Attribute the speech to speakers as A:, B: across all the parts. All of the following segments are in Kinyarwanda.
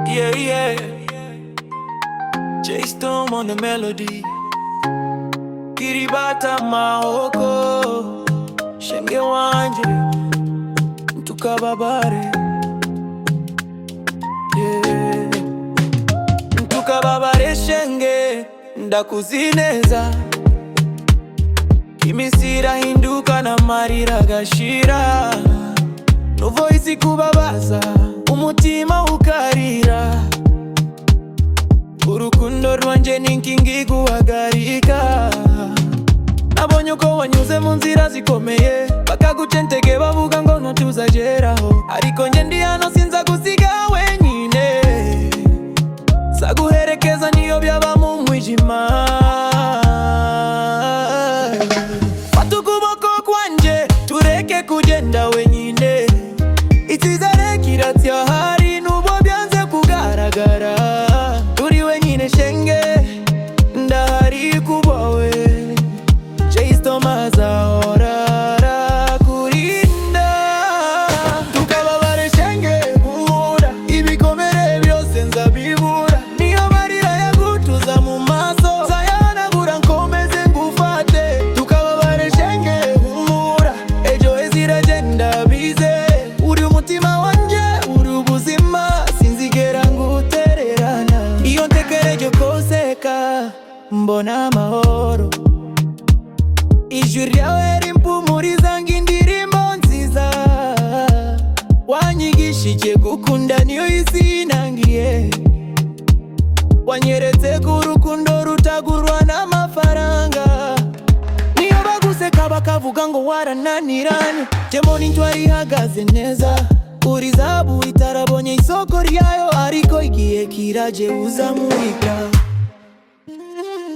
A: Yeah, yeah. J-Storm on the melody. Kiribata Mahoko. Shenge wanje Ntukababare. Yeah. Ntukababare shenge ndakuzineza. Imisira hinduka na marira gashira. Nuvoizi kubabaza umutima ukarira. Urukundo rwanje ninkingi guhagarika. Nabonye uko wanyuze mu nzira zikomeye, bakagucentege bavuga ngo ntituzageraho. Ariko nje ndi hano sinza gusiga wenyine, saguherekeza niyo byaba mu mwijima. Fata ukuboko kwanje tureke kugenda wenyine. Icyizere kiracyahari nubwo byanze kugaragara. Turi wenyine shenge ndahari kubwawe. J-Storm azahora arakurinda. Ntukababare shenge humura, ibikomere byose nzabibura. Niyo marira yagutuza mu maso, nzayahanagura nkomeze ngufate. Ntukababare shenge humura, ejo heza iragenda bize. Uri umutima wanje, uri ubuzima, sinzigera ngutererana. Iyo ntekereje koseka mbona amahoro. Ijwi ryawe rimpumuriza nk'indirimbo nziza. Wanyigishije gukunda niyo isi inangiye. Wanyeretse ko urukundo rutagurwa n'amafaranga. Niyo baguseka bakavuga ngo warananiranye, jye mbona intwari ihagaze neza. Uri zahabu itarabonye isoko ryayo, ariko igihe kiraje uzamurika.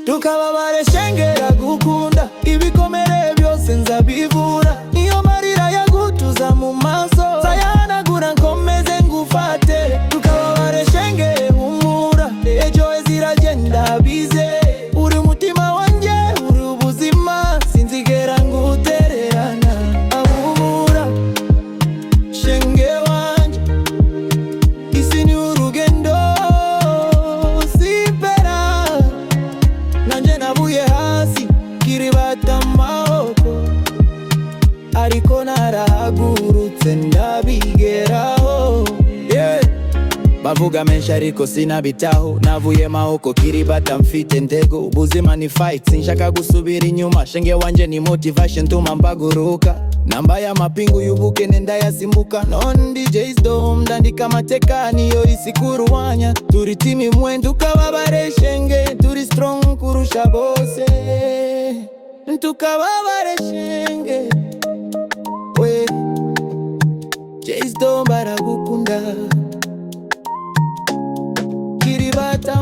A: Ntukababare shenge ndagukunda, ibikomere byose nzabivura. Niyo marira yagutuza mu maso, nzayahanagura nkomeze ngufate. Ntukababare shenge humura, ejo heza iragenda bize. Uri umutima wanje, uri ubuzima, sinzigera ngutererana. Ahumura shenge wanje, isi ni urugendo sipera. Nanje nabuye hasi kiribata amaboko, ariko narahagurutse ndabigeraho. Yeah. Bavuga menshi ariko sinabitaho, navuye mahoko kiribata mfite ntego. Ubuzima ni fight, sinshaka gusubira inyuma. Shenge wanje ni motivation tuma mpaguruka. Nambaye amapingu y'ubukene ndayasimbuka. None ndi J-Storm ndandika amateka, niyo isi kuruwanya. Turi team imwe ntukababare shenge, turi strong kurusha bose. Ntukababare shenge we, J-Storm baragukunda. Kiribata